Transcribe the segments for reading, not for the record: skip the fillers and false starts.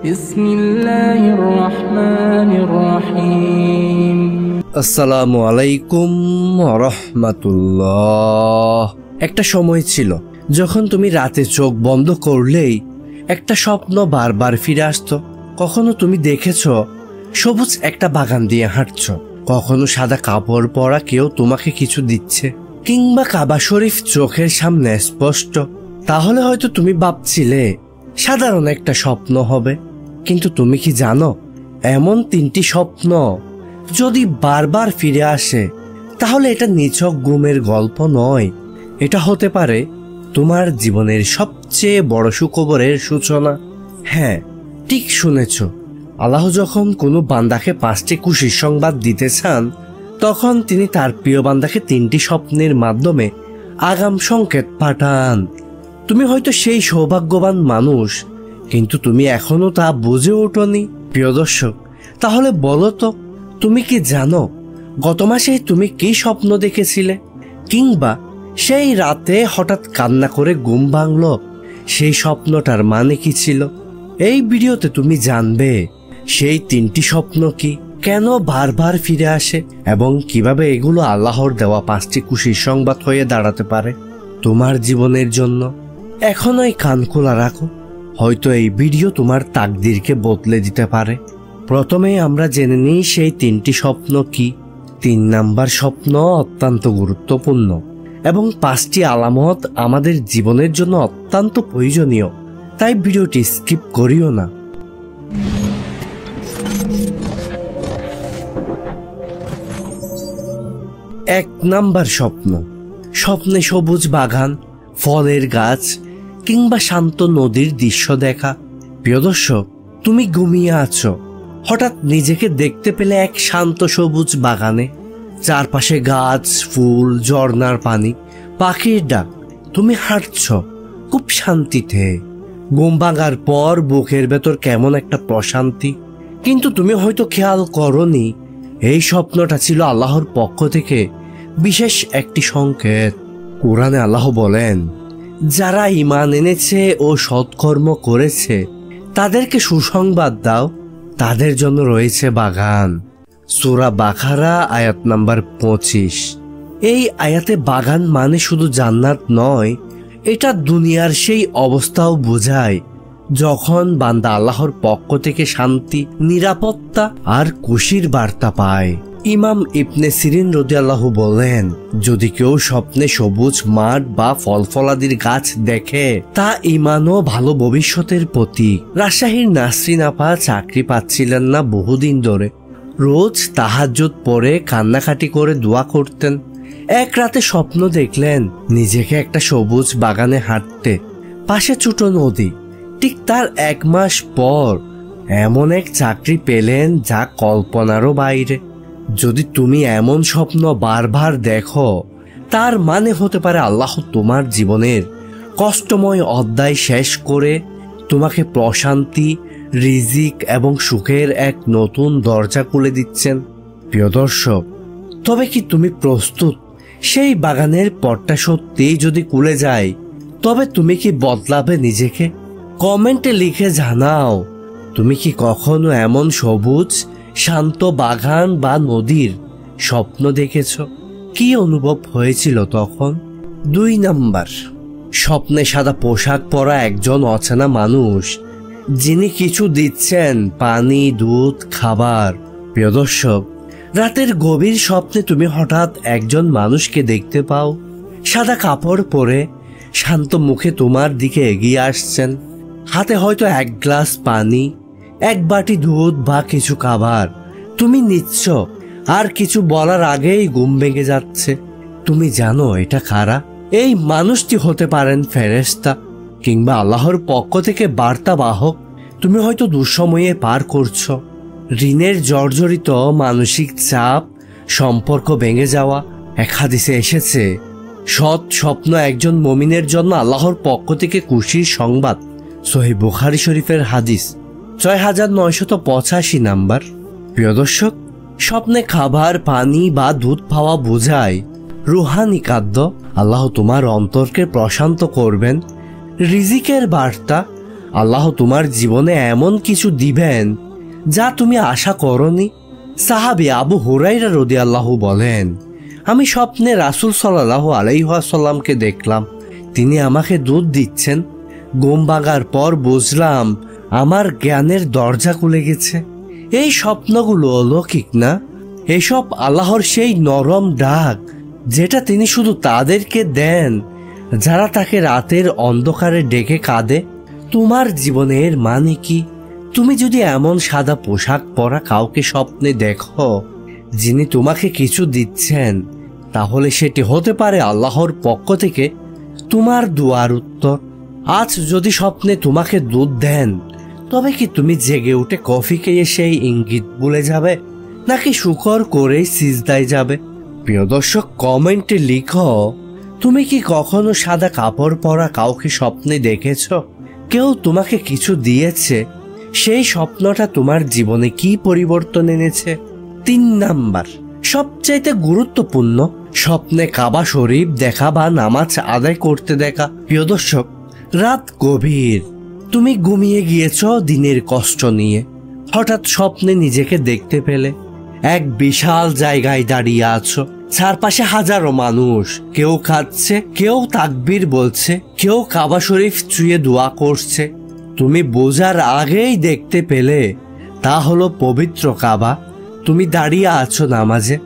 বিসমিল্লাহির রহমানির রহিম। আসসালামু আলাইকুম ওয়া রাহমাতুল্লাহ। একটা সময় ছিল যখন তুমি রাতে চোখ বন্ধ করলেই একটা স্বপ্ন বারবার ফিরে আসতো। কখনো তুমি দেখেছো সবুজ একটা বাগান দিয়ে হাঁটছো, কখনো সাদা কাপড় পরা কেউ তোমাকে কিছু দিচ্ছে, কিংবা কাবা শরীফ চোখের সামনে স্পষ্ট। তাহলে হয়তো তুমি ভাবছিলে সাধারণ একটা স্বপ্ন হবে, কিন্তু তুমি কি জানো এমন তিনটি স্বপ্ন যদি বারবার ফিরে আসে তাহলে এটা নিছক ঘুমের গল্প নয়, এটা হতে পারে তোমার জীবনের সবচেয়ে বড় সুখবরের সূচনা। হ্যাঁ, ঠিক শুনেছ, আল্লাহ যখন কোনো বান্দাকে 5টি খুশির সংবাদ দিতে চান তখন তিনি তার প্রিয় বান্দাকে 3টি স্বপ্নের মাধ্যমে আগাম সংকেত পাঠান। তুমি হয়তো সেই সৌভাগ্যবান মানুষ, কিন্তু তুমি এখনো তা বুঝে ওঠোনি। প্রিয় দর্শক, তাহলে বলো তো, তুমি কি জানো গত মাসে তুমি কি স্বপ্ন দেখেছিলে, কিংবা সেই রাতে হঠাৎ কান্না করে ঘুম ভাঙলো, সেই স্বপ্নটার মানে কি ছিল? এই ভিডিওতে তুমি জানবে সেই 3টি স্বপ্ন কি, কেন বারবার ফিরে আসে, এবং কিভাবে এগুলো আল্লাহর দেওয়া 5টি খুশির সংবাদ হয়ে দাঁড়াতে পারে তোমার জীবনের জন্য। এখনই কান খোলা রাখো, হয়তো এই ভিডিও তোমার তাকদিরকে বদলে দিতে পারে। প্রথমে আমরা জেনে নিই সেই 3টি স্বপ্ন কি। 3 নাম্বার স্বপ্ন অত্যন্ত গুরুত্বপূর্ণ এবং 5টি আলামত আমাদের জীবনের জন্য অত্যন্ত প্রয়োজনীয়, তাই ভিডিওটি স্কিপ করিও না। 1 নাম্বার স্বপ্ন, স্বপ্নে সবুজ বাগান, ফলের গাছ কিংবা শান্ত নদীর দৃশ্য দেখা। প্রিয় দর্শক, তুমি ঘুমিয়ে আছো, হঠাৎ নিজেকে দেখতে পেলে এক শান্ত সবুজ বাগানে, চারপাশে গাছ, ফুল, ঝর্ণার পানি, পাখির ডাক। তুমি হাঁটছ খুব শান্তিতে। ঘুম ভাঙার পর বুকের ভেতর কেমন একটা প্রশান্তি, কিন্তু তুমি হয়তো খেয়াল করনি এই স্বপ্নটা ছিল আল্লাহর পক্ষ থেকে বিশেষ একটি সংকেত। কোরআনে আল্লাহ বলেন, যারা ঈমান এনেছে ও সৎকর্ম করেছে তাদেরকে সুসংবাদ দাও, তাদের জন্য রয়েছে বাগান। সূরা বাকারা আয়াত নাম্বার 25। এই আয়াতে বাগান মানে শুধু জান্নাত নয়, এটা দুনিয়ার সেই অবস্থাও বোঝায় যখন বান্দা আল্লাহর পক্ষ থেকে শান্তি, নিরাপত্তা আর খুশির বার্তা পায়। ইমাম ইবনে সিরিন রাদিয়াল্লাহু বলেন, যদি কেউ স্বপ্নে সবুজ মাঠ বা ফলফলাদির গাছ দেখে তা ঈমান ও ভালো ভবিষ্যতের প্রতীক। রাজশাহীর নাসরিন আপা চাকরি পাচ্ছিলেন না বহুদিন ধরে। রোজ তাহাজ্জুদ পড়ে কান্নাকাটি করে দোয়া করতেন। এক রাতে স্বপ্ন দেখলেন নিজেকে একটা সবুজ বাগানে হাঁটতে, পাশে ছোট নদী। ঠিক তার 1 মাস পর এমন এক চাকরি পেলেন যা কল্পনারও বাইরে। যদি তুমি এমন স্বপ্ন বারবার দেখো, তার মানে হতে পারে আল্লাহ তোমার জীবনের কষ্টময় অধ্যায় শেষ করে তোমাকে প্রশান্তি, রিজিক এবং সুখের এক নতুন দরজা খুলে দিচ্ছেন। প্রিয় দর্শক, তবে কি তুমি প্রস্তুত? সেই বাগানের পথটা সত্যিই যদি খুলে যায়, তবে তুমি কি বদলাবে নিজেকে? কমেন্টে লিখে জানাও, তুমি কি কখনো এমন সবুজ শান্ত বাগান বা নদীর স্বপ্ন দেখেছ? কি অনুভব হয়েছিল তখন? 2 নাম্বার, স্বপ্নে সাদা পোশাক পরা একজন অচেনা মানুষ, যিনি কিছু দিচ্ছেন, পানি, দুধ, খাবার। প্রিয় দর্শক, রাতের গভীর স্বপ্নে তুমি হঠাৎ একজন মানুষকে দেখতে পাও, সাদা কাপড় পরে শান্ত মুখে তোমার দিকে এগিয়ে আসছেন। হাতে হয়তো 1 গ্লাস পানি, 1 বাটি দুধ বা কিছু খাবার। তুমি নিচ্ছ, আর কিছু বলার আগেই ঘুম ভেঙে যাচ্ছে। তুমি জানো এটা কারা? এই মানুষটি হতে পারেন ফেরেশতা কিংবা আল্লাহর পক্ষ থেকে বার্তা বাহক। তুমি হয়তো দুঃসময়ে পার করছো, ঋণের জর্জরিত, মানসিক চাপ, সম্পর্ক ভেঙে যাওয়া। এক হাদিসে এসেছে, সৎ স্বপ্ন একজন মুমিনের জন্য আল্লাহর পক্ষ থেকে খুশির সংবাদ। সহিহ বুখারী শরীফের হাদিস 6985 নাম্বার। প্রিয় দর্শক, স্বপ্নে খাবার, পানি বা দুধ পাওয়া বোঝায় রুহানি খাদ্য। আল্লাহ তোমার অন্তরকে প্রশান্ত করবেন। রিজিকের বার্তা, আল্লাহ তোমার জীবনে এমন কিছু দিবেন যা তুমি আশা করনি। সাহাবী আবু হুরায়রা রাদিয়াল্লাহু বলেন, আমি স্বপ্নে রাসূল সাল্লাল্লাহু আলাইহি ওয়াসাল্লামকে দেখলাম। তিনি আমাকে দুধ দিচ্ছেন। ঘুম ভাঙার পর বুঝলাম আমার জ্ঞানের দরজা খুলে গেছে। এই স্বপ্নগুলো অলৌকিক না? এসব আল্লাহর সেই নরম ডাক, যেটা তিনি শুধু তাদেরকে দেন যারা তাকে রাতের অন্ধকারে ডেকে কাঁদে। তোমার জীবনের মানে কি? তুমি যদি এমন সাদা পোশাক পরা কাউকে স্বপ্নে দেখো যিনি তোমাকে কিছু দিচ্ছেন, তাহলে সেটি হতে পারে আল্লাহর পক্ষ থেকে তোমার দুয়ার উত্তর। আজ যদি স্বপ্নে তোমাকে দুধ দেন, তবে কি তুমি জেগে উঠে কফি খেয়ে সেই ইঙ্গিত ভুলে যাবে, নাকি শুকর করেই সিজদায় যাবে? প্রিয় দর্শক, কমেন্টে লিখো, তুমি কি কখনো সাদা কাপড় পরা কাউকে স্বপ্নে দেখেছ? কেউ তোমাকে কিছু দিয়েছে, সেই স্বপ্নটা তোমার জীবনে কি পরিবর্তন এনেছে? 3 নাম্বার, সবচাইতে গুরুত্বপূর্ণ, স্বপ্নে কাবা শরীফ দেখা বা নামাজ আদায় করতে দেখা। প্রিয় দর্শক, রাত গভীর, তুমি ঘুমিয়ে গিয়েছ দিনের কষ্ট নিয়ে। হঠাৎ স্বপ্নে নিজেকে দেখতে পেলে এক বিশাল জায়গায় দাঁড়িয়ে আছো, চারপাশে হাজারো মানুষ, কেউ খাচ্ছে, কেউ তাকবীর বলছে, কেউ কাবা শরীফ ছুঁয়ে দোয়া করছে। তুমি বোঝার আগেই দেখতে পেলে তা হলো পবিত্র কাবা। তুমি দাঁড়িয়ে আছো নামাজে,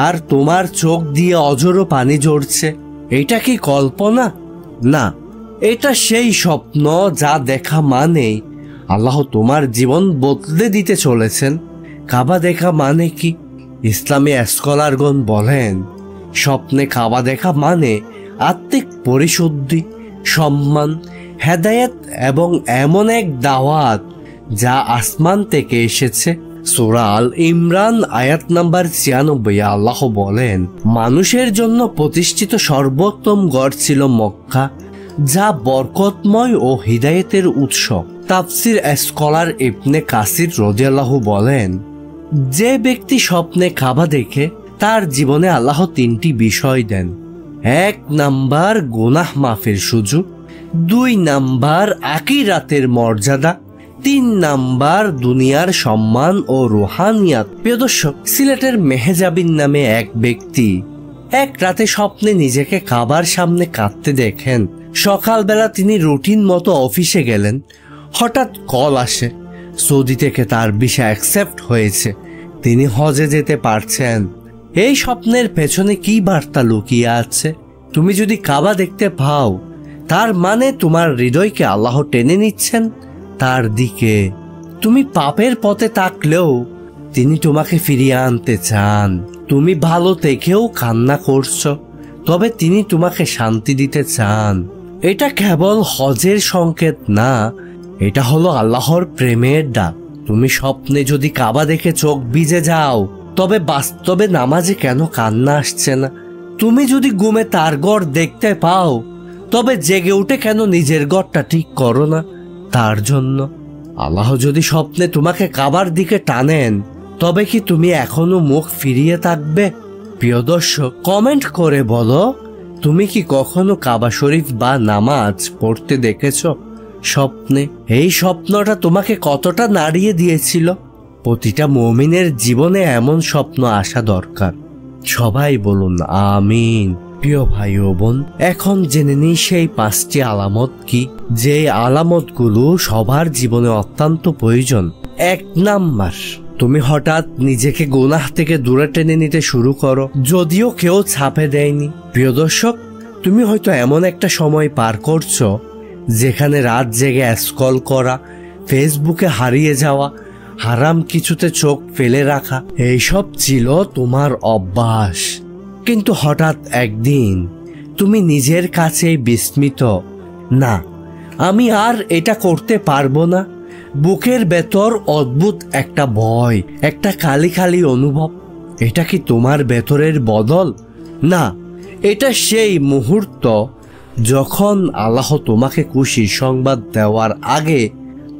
আর তোমার চোখ দিয়ে অঝোরো পানি ঝরছে। এটা কি কল্পনা? না, এটা সেই স্বপ্ন যা দেখা মানে আল্লাহ তোমার জীবন বদলে দিতে চলেছেন। কাবা দেখা মানে কি? ইসলামী স্কলারগণ বলেন, স্বপ্নে কাবা দেখা মানে আত্মিক পরিশুদ্ধি, সম্মান, হেদায়েত এবং এমন এক দাওয়াত যা আসমান থেকে এসেছে। সূরা আল ইমরান আয়াত নাম্বার 96 আল্লাহ বলেন, মানুষের জন্য প্রতিষ্ঠিত সর্বোত্তম গড় ছিল মক্কা, যা বরকতময় ও হিদায়েতের উৎস। তাফসির স্কলার ইবনে কাসির রাদিয়াল্লাহু বলেন, যে ব্যক্তি স্বপ্নে কাবা দেখে তার জীবনে আল্লাহ 3টি বিষয় দেন। 1 নাম্বার, গুনাহ মাফের সুযোগ। 2 নাম্বার, আখিরাতের মর্যাদা। 3 নাম্বার, দুনিয়ার সম্মান ও রুহানিয়াত। প্রিয় দর্শক, সিলেটের মেহেজাবিন নামে এক ব্যক্তি এক রাতে স্বপ্নে নিজেকে কাবার সামনে কাঁদতে দেখেন। সকালবেলা তিনি রুটিন মতো অফিসে গেলেন। হঠাৎ কল আসে, সৌদি থেকে তার ভিসা অ্যাকসেপ্ট হয়েছে, তিনি হজে যেতে পারছেন। এই স্বপ্নের পেছনে কি বার্তা লুকিয়ে আছে? তুমি যদি কাবা দেখতে পাও, তার মানে তোমার হৃদয়কে আল্লাহ টেনে নিচ্ছেন তার দিকে। তুমি পাপের পথে থাকলেও তিনি তোমাকে ফিরিয়ে আনতে চান। তুমি ভালো থেকেও কান্না করছো, তবে তিনি তোমাকে শান্তি দিতে চান। এটা কেবল হজের সংকেত না, এটা হলো আল্লাহর প্রেমের ডাক। তুমি স্বপ্নে যদি কাবা দেখে চোখ ভিজে যাও, তবে বাস্তবে নামাজে কেন কান্না আসছে না? তুমি যদি ঘুমে তার ঘর দেখতে পাও, তবে জেগে উঠে কেন নিজের ঘরটা ঠিক করো না তার জন্য? আল্লাহ যদি স্বপ্নে তোমাকে কাবার দিকে টানেন, তবে কি তুমি এখনো মুখ ফিরিয়ে থাকবে? প্রিয় দর্শক, কমেন্ট করে বলো, তুমি কি কখনো কাবা শরীফ বা নামাজ পড়তে দেখেছো স্বপ্নে? এই স্বপ্নটা তোমাকে কতটা নাড়িয়ে দিয়েছিল? প্রতিটা মুমিনের জীবনে এমন স্বপ্ন আসা দরকার। সবাই বলুন আমিন। প্রিয় ভাই ও বোন, এখন জেনে নিই সেই 5টি আলামত কি, যে আলামতগুলো সবার জীবনে অত্যন্ত প্রয়োজন। 1 নাম্বার, তুমি হঠাৎ নিজেকে গুনাহ থেকে দূরে টেনে নিতে শুরু করো, যদিও কেউ ছাপে দেয়নি। প্রিয় দর্শক, তুমি হয়তো এমন একটা সময় পার করছো যেখানে রাত জেগে স্ক্রল করা, ফেসবুকে হারিয়ে যাওয়া, হারাম কিছুতে চোখ ফেলে রাখা, এইসব ছিল তোমার অভ্যাস। কিন্তু হঠাৎ একদিন তুমি নিজের কাছেই বিস্মিত, না, আমি আর এটা করতে পারবো না। বুকের ভেতর অদ্ভুত একটা ভয়, একটা খালি খালি অনুভব। এটা কি তোমার ভেতরের বদল? না, এটা সেই মুহূর্ত যখন আল্লাহ তোমাকে খুশির সংবাদ দেওয়ার আগে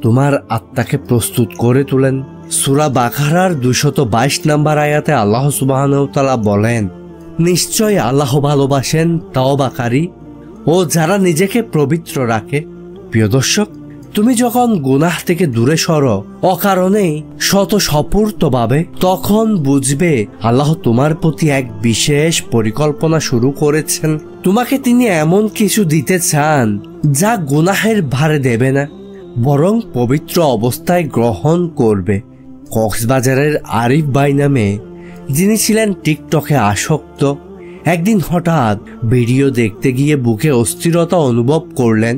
তোমার আত্মাকে প্রস্তুত করে তোলেন। সূরা বাকারার 222 নম্বর আয়াতে আল্লাহ সুবহানাহু ওয়া তাআলা বলেন, নিশ্চয় আল্লাহ ভালোবাসেন তওবাকারী ও যারা নিজেকে পবিত্র রাখে। প্রিয় দর্শক, তুমি যখন গুনাহ থেকে দূরে সরো অকারণেই স্বতঃস্ফূর্তভাবে, তখন বুঝবে আল্লাহ তোমার প্রতি এক বিশেষ পরিকল্পনা শুরু করেছেন। তোমাকে তিনি এমন কিছু দিতে চান যা গুনাহের ভারে দেবে না, বরং পবিত্র অবস্থায় গ্রহণ করবে। কক্সবাজারের আরিফ ভাই নামে যিনি ছিলেন টিকটকে আসক্ত, একদিন হঠাৎ ভিডিও দেখতে গিয়ে বুকে অস্থিরতা অনুভব করলেন।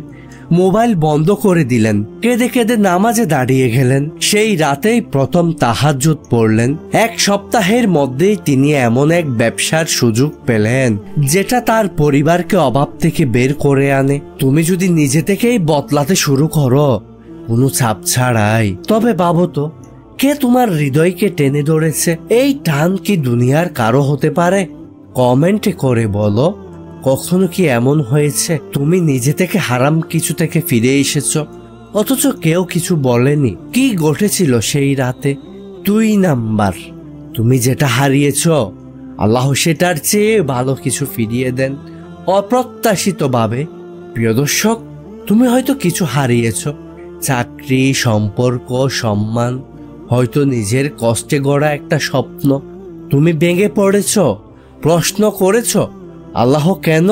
মোবাইল বন্ধ করে দিলেন, কেঁদে কেঁদে নামাজে দাঁড়িয়ে গেলেন। সেই রাতেই প্রথম তাহাজ্জুদ পড়লেন। এক সপ্তাহের মধ্যেই তিনি এমন এক ব্যবসার সুযোগ পেলেন যেটা তার পরিবারকে অভাব থেকে বের করে আনে। তুমি যদি নিজে থেকেই বদলাতে শুরু করো কোনো চাপ ছাড়াই, তবে ভাবো তো কে তোমার হৃদয়কে টেনে ধরেছে? এই টান কি দুনিয়ার কারো হতে পারে? কমেন্টে করে বলো, কখনো কি এমন হয়েছে তুমি নিজে থেকে হারাম কিছু থেকে ফিরে এসেছো অথচ কেউ কিছু বলেনি? কি ঘটেছিল সেই রাতে? 2 নাম্বার, তুমি যেটা হারিয়েছো আল্লাহ সেটার চেয়ে ভালো কিছু ফিরিয়ে দেন অপ্রত্যাশিতভাবে। প্রিয় দর্শক, তুমি হয়তো কিছু হারিয়েছো, চাকরি, সম্পর্ক, সম্মান, হয়তো নিজের কষ্টে গড়া একটা স্বপ্ন। তুমি ভেঙে পড়েছো, প্রশ্ন করেছো আল্লাহ কেন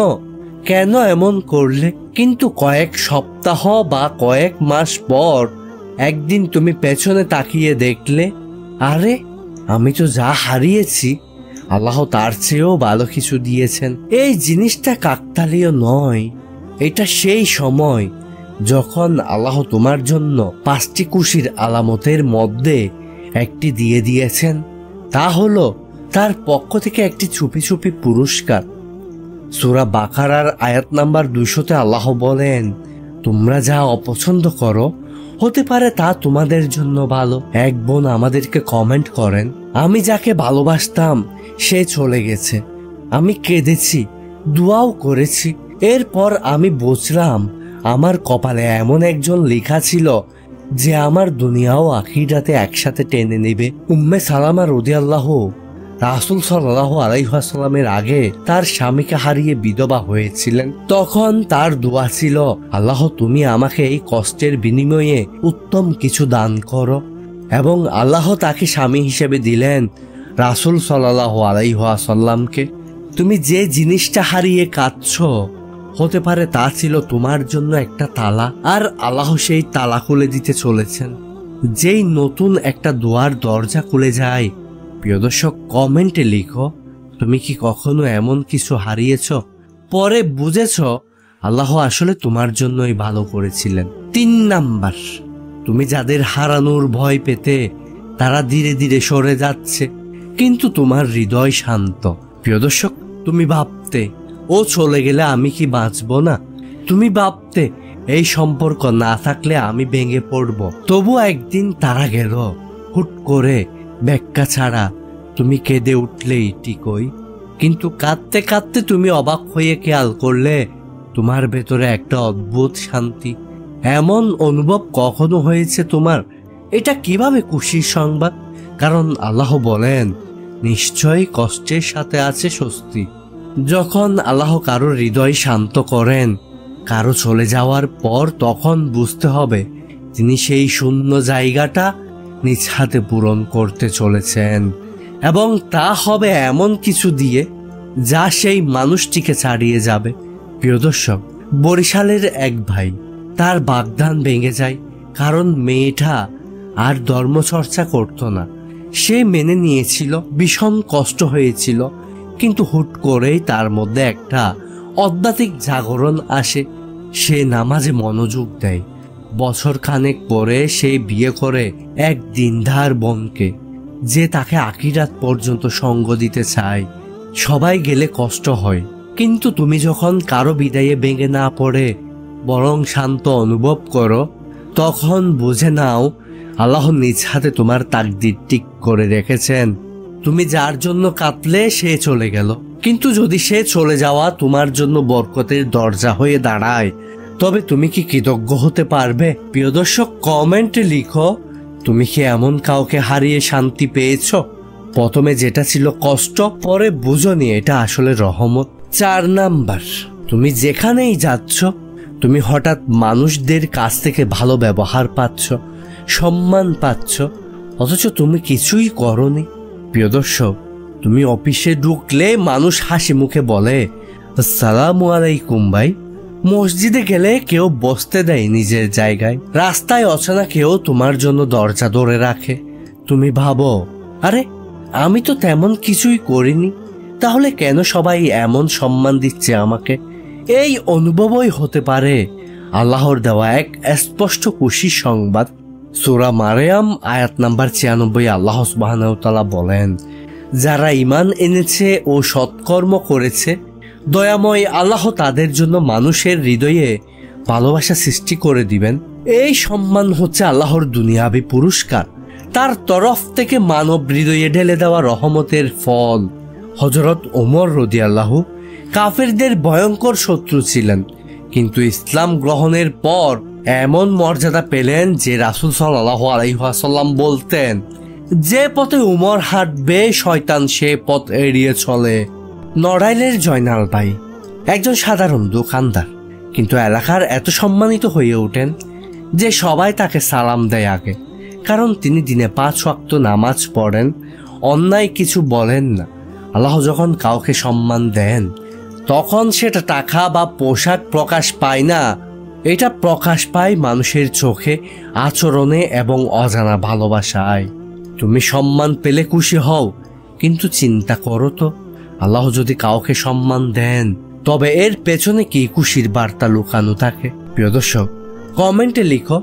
কেন এমন করলে? কিন্তু কয়েক সপ্তাহ বা কয়েক মাস পর একদিন তুমি পেছনে তাকিয়ে দেখলে, আরে আমি তো যা হারিয়েছি আল্লাহ তার চেয়েও ভালো কিছু দিয়েছেন। এই জিনিসটা কাকতালীয় নয়, এটা সেই সময় যখন আল্লাহ তোমার জন্য 5টি খুশির আলামতের মধ্যে একটি দিয়ে দিয়েছেন। তা হলো তার পক্ষ থেকে একটি চুপি চুপি পুরস্কার। সূরা বাকারার আয়াত নাম্বার 200-তে আল্লাহ বলেন, তোমরা যা অপছন্দ করো হতে পারে তা তোমাদের জন্য ভালো। এক বোন আমাদেরকে কমেন্ট করেন, আমি যাকে ভালোবাসতাম সে চলে গেছে। আমি কেঁদেছি, দোয়াও করেছি। এরপর আমি বুঝলাম আমার কপালে এমন একজন লেখা ছিল যে আমার দুনিয়াও আখিরাতে একসাথে টেনে নেবে। উম্মে সালামা রাদিয়াল্লাহু রাসূল সাল্লাল্লাহু আলাইহি ওয়াসাল্লামের আগে তার স্বামীকে হারিয়ে বিধবা হয়েছিলেন। তখন তার দোয়া ছিল, আল্লাহ তুমি আমাকে এই কষ্টের বিনিময়ে উত্তম কিছু দান করো। এবং আল্লাহ তাকে স্বামী হিসেবে দিলেন রাসূল সাল্লাল্লাহু আলাইহি ওয়াসাল্লামকে। তুমি যে জিনিসটা হারিয়ে কাঁদছো হতে পারে তা ছিল তোমার জন্য একটা তালা, আর আল্লাহ সেই তালা খুলে দিতে চলেছেন। যেই নতুন একটা দোয়ার দরজা খুলে যায়। প্রিয় দর্শক, কমেন্টে লিখো, তুমি কি কখনো এমন কিছু হারিয়েছ পরে বুঝেছ আল্লাহ আসলে তোমার জন্যই ভালো করেছিলেন? 3 নাম্বার, তুমি যাদের হারানোর ভয় পেতে তারা ধীরে ধীরে সরে যাচ্ছে, কিন্তু তোমার হৃদয় শান্ত। প্রিয় দর্শক, তুমি ভাবতে ও চলে গেলে আমি কি বাঁচব না? তুমি ভাবতে এই সম্পর্ক না থাকলে আমি ভেঙে পড়ব। তবু একদিন তারা গেল হুট করে, ব্যাখ্যা ছাড়া। তুমি কেঁদে উঠলেই ঠিকই, কিন্তু কাঁদতে কাঁদতে তুমি অবাক হয়ে খেয়াল করলে তোমার ভেতরে একটা অদ্ভুত শান্তি। এমন অনুভব কখনো হয়েছে তোমার? এটা কিভাবে খুশির সংবাদ? কারণ আল্লাহ বলেন, নিশ্চয়ই কষ্টের সাথে আছে স্বস্তি। যখন আল্লাহ কারো হৃদয় শান্ত করেন কারো চলে যাওয়ার পর, তখন বুঝতে হবে তিনি সেই শূন্য জায়গাটা নিজ হাতে পূরণ করতে চলেছেন, এবং তা হবে এমন কিছু দিয়ে যা সেই মানুষটিকে ছাড়িয়ে যাবে। প্রিয় দর্শক, বরিশালের এক ভাই, তার বাগদান ভেঙে যায় কারণ মেয়েটা আর ধর্মচর্চা করত না। সে মেনে নিয়েছিল, ভীষণ কষ্ট হয়েছিল, কিন্তু হুট করেই তার মধ্যে একটা আধ্যাত্মিক জাগরণ আসে। সে নামাজে মনোযোগ দেয়। বছর খানেক পরে সে বিয়ে করে এক দিনদার বোনকে, যে তাকে আখিরাত পর্যন্ত সঙ্গ দিতে চায়। সবাই গেলে কষ্ট হয়, কিন্তু তুমি যখন কারো বিদায়ে ভেঙে না পড়ে বরং শান্ত অনুভব করো, তখন বুঝে নাও আল্লাহ নিজ হাতে তোমার তাকদীর ঠিক করে রেখেছেন। তুমি যার জন্য কাঁদলে সে চলে গেল, কিন্তু যদি সে চলে যাওয়া তোমার জন্য বরকতের দরজা হয়ে দাঁড়ায়, তবে তুমি কি কৃতজ্ঞ হতে পারবে? প্রিয় দর্শক, কমেন্টে লিখো, তুমি কি এমন কাউকে হারিয়ে শান্তি পেয়েছ? প্রথমে যেটা ছিল কষ্ট, পরে বুঝোনি এটা আসলে রহমত। 4 নাম্বার, তুমি যেখানেই যাচ্ছ তুমি হঠাৎ মানুষদের কাছ থেকে ভালো ব্যবহার পাচ্ছ, সম্মান পাচ্ছ, অথচ তুমি কিছুই করনি। প্রিয় দর্শক, তুমি অফিসে ঢুকলে মানুষ হাসি মুখে বলে আসসালামু আলাইকুম ভাই, মসজিদে গেলে কেউ বসতে দেয় নিজের জায়গায়, রাস্তায় অচেনা কেউ তোমার জন্য দরজা ধরে রাখে। তুমি ভাবো, আরে আমি তো তেমন কিছুই করিনি, তাহলে কেন সবাই এমন সম্মান দিচ্ছে আমাকে? এই অনুভবই হতে পারে আল্লাহর দেওয়া এক স্পষ্ট খুশির সংবাদ। সূরা মারিয়াম আয়াত নাম্বার 96 আল্লাহ সুবহানাহু ওয়া তাআলা বলেন, যারা ঈমান এনেছে ও সৎকর্ম করেছে, দয়াময় আল্লাহ তাদের জন্য মানুষের হৃদয়ে ভালোবাসা সৃষ্টি করে দিবেন। এই সম্মান হচ্ছে আল্লাহর দুনিয়াবি পুরস্কার, তার তরফ থেকে মানব হৃদয়ে ঢেলে দেওয়া রহমতের ফল। হযরত ওমর রাদিয়াল্লাহু কাফেরদের ভয়ঙ্কর শত্রু ছিলেন, কিন্তু ইসলাম গ্রহণের পর এমন মর্যাদা পেলেন যে রাসূল সাল্লাল্লাহু আলাইহি ওয়াসাল্লাম বলতেন, যে পথে উমর হাঁটবে শয়তান সে পথ এড়িয়ে চলে। নড়াইলের জয়নাল ভাই একজন সাধারণ দোকানদার, কিন্তু এলাকার এত সম্মানিত হয়ে ওঠেন যে সবাই তাকে সালাম দেয় আগে, কারণ তিনি দিনে 5 ওয়াক্ত নামাজ পড়েন, অন্যায় কিছু বলেন না। আল্লাহ যখন কাউকে সম্মান দেন তখন সেটা টাকা বা পোশাক প্রকাশ পায় না, এটা প্রকাশ পায় মানুষের চোখে, আচরণে এবং অজানা ভালোবাসায়। তুমি সম্মান পেলে খুশি হও, কিন্তু চিন্তা করো তো, আল্লাহ যদি কাউকে সম্মান দেন তবে এর পেছনে কি খুশির বার্তা লুকানো থাকে? প্রিয় দর্শক, কমেন্টে লিখো,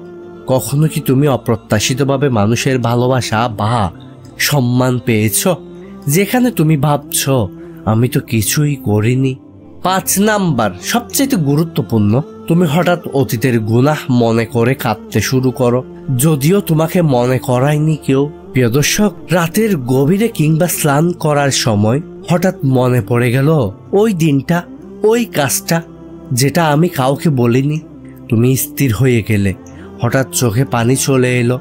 কখনো কি তুমি অপ্রত্যাশিতভাবে মানুষের ভালোবাসা বা সম্মান পেয়েছো, যেখানে তুমি ভাবছো আমি তো কিছুই করিনি? 5 নাম্বার সবচেয়ে গুরুত্বপূর্ণ, তুমি হঠাৎ অতীতের গুনাহ মনে করে কাঁদতে শুরু করো, যদিও তোমাকে মনে করায়নি কেউ। প্রিয় দর্শক, রাতের গভীরে কিংবা স্নান করার সময় হঠাৎ মনে পড়ে গেল ওই দিনটা, ওই কাজটা যেটা আমি কাউকে বলিনি। তুমি স্থির হয়ে গেলে, হঠাৎ চোখে পানি চলে এলো,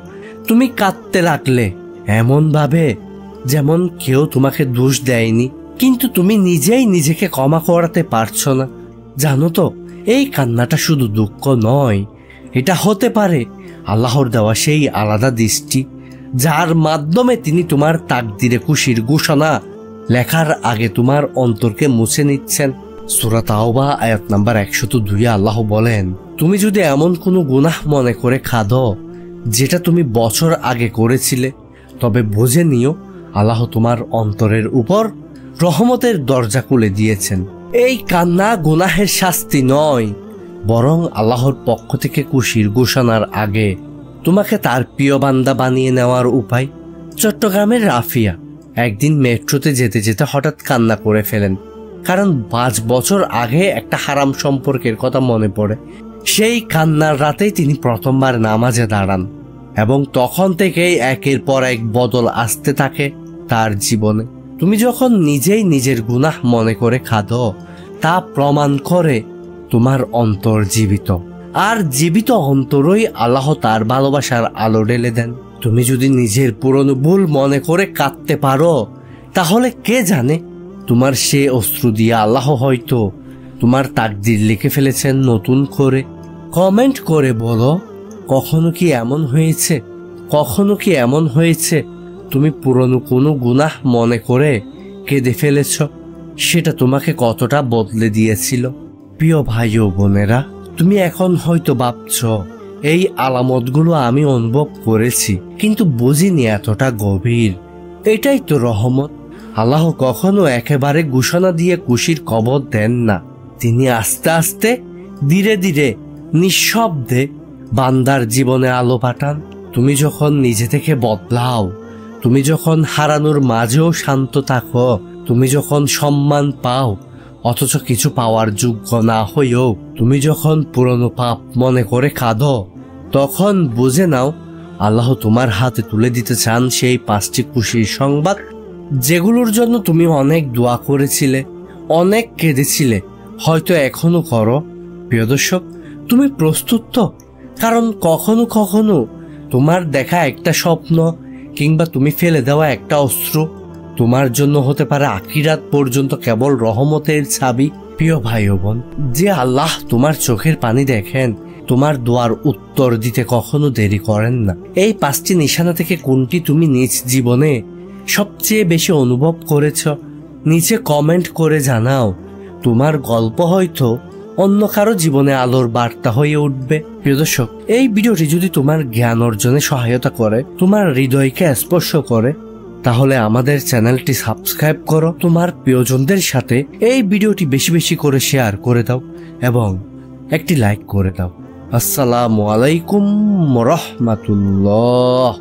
তুমি কাঁদতে লাগলে এমন ভাবে যেমন কেউ তোমাকে দোষ দেয়নি, কিন্তু তুমি নিজেই নিজেকে ক্ষমা করাতে পারছো না। জানো তো, এই কান্নাটা শুধু দুঃখ নয়, এটা হতে পারে আল্লাহর দেওয়া সেই আলাদা দৃষ্টি, যার মাধ্যমে তিনি তোমার তাকদিরে খুশির ঘোষণা লেখার আগে তোমার অন্তরকে মুছে নিচ্ছেন। সূরা তাওবা আয়াত নাম্বার 102 আল্লাহ বলেন, তুমি যদি এমন কোনো গুনাহ মনে করে কাঁদো যেটা তুমি বছর আগে করেছিলে, তবে বুঝে নিও আল্লাহ তোমার অন্তরের উপর রহমতের দরজা খুলে দিয়েছেন। এই কান্না গুনাহের শাস্তি নয়, বরং আল্লাহর পক্ষ থেকে খুশির ঘোষণার আগে তোমাকে তার প্রিয় বান্দা বানিয়ে নেওয়ার উপায়। চট্টগ্রামের রাফিয়া একদিন মেট্রোতে যেতে যেতে হঠাৎ কান্না করে ফেলেন, কারণ 5 বছর আগে একটা হারাম সম্পর্কের কথা মনে পড়ে। সেই কান্নার রাতেই তিনি প্রথমবার নামাজে দাঁড়ান, এবং তখন থেকেই একের পর এক বদল আসতে থাকে তার জীবনে। তুমি যখন নিজেই নিজের গুনাহ মনে করে কাঁদো, তা প্রমাণ করে তোমার অন্তর জীবিত, আর জীবিত অন্তরই আল্লাহ তার ভালোবাসার আলো ঢেলে দেন। তুমি যদি নিজের পুরনো ভুল মনে করে কাঁদতে পারো, তাহলে কে জানে তোমার সে অশ্রু দিয়ে আল্লাহ হয়তো তোমার তাকদীর লিখে ফেলেছেন নতুন করে। কমেন্ট করে বলো, কখনো কি এমন হয়েছে, কখনো কি এমন হয়েছে তুমি পুরনো কোনো গুনাহ মনে করে কেঁদে ফেলেছ, সেটা তোমাকে কতটা বদলে দিয়েছিল? প্রিয় ভাই ও বোনেরা, তুমি এখন হয়তো ভাবছ এই আলামতগুলো আমি অনুভব করেছি, কিন্তু বুঝিনি এতটা গভীর। এটাই তো রহমত। আল্লাহ কখনো একেবারে ঘোষণা দিয়ে খুশির খবর দেন না, তিনি আস্তে আস্তে ধীরে ধীরে নিঃশব্দে বান্দার জীবনে আলো পাঠান। তুমি যখন নিজে থেকে বদলাও, তুমি যখন হারানোর মাঝেও শান্ত থাকো, তুমি যখন সম্মান পাও অথচ কিছু পাওয়ার যোগ্য না হয়েও তুমি যখন পুরনো পাপ মনে করে কাঁদো, তখন বুঝে নাও আল্লাহ তোমার হাতে তুলে দিতে চান সেই 5টি খুশির সংবাদ, যেগুলোর জন্য তুমি অনেক দোয়া করেছিলে, অনেক কেঁদেছিলে, হয়তো এখনো করো। প্রিয় দর্শক, তুমি প্রস্তুত তো? কারণ কখনো কখনো তোমার দেখা একটা স্বপ্ন কিংবা তুমি ফেলে দেওয়া একটা অস্ত্র তোমার জন্য হতে পারে আখিরাত পর্যন্ত কেবল রহমতের চাবি। প্রিয় ভাই ও বোন, যে আল্লাহ তোমার চোখের পানি দেখেন, তোমার দোয়ার উত্তর দিতে কখনো দেরি করেন না। এই 5টি নিশানা থেকে কোনটি তুমি নিজ জীবনে সবচেয়ে বেশি অনুভব করেছ? নিচে কমেন্ট করে জানাও। তোমার গল্প হয়তো অন্য কারো জীবনে আলোর বার্তা হয়ে উঠবে। প্রিয় দর্শক, এই ভিডিওটি যদি তোমার জ্ঞান অর্জনে সহায়তা করে, তোমার হৃদয়কে স্পর্শ করে, তাহলে আমাদের চ্যানেলটি সাবস্ক্রাইব করো, তোমার প্রিয়জনদের সাথে এই ভিডিওটি বেশি বেশি করে শেয়ার করে দাও এবং একটি লাইক করে দাও। আসসালামু আলাইকুম ওয়া রাহমাতুল্লাহ।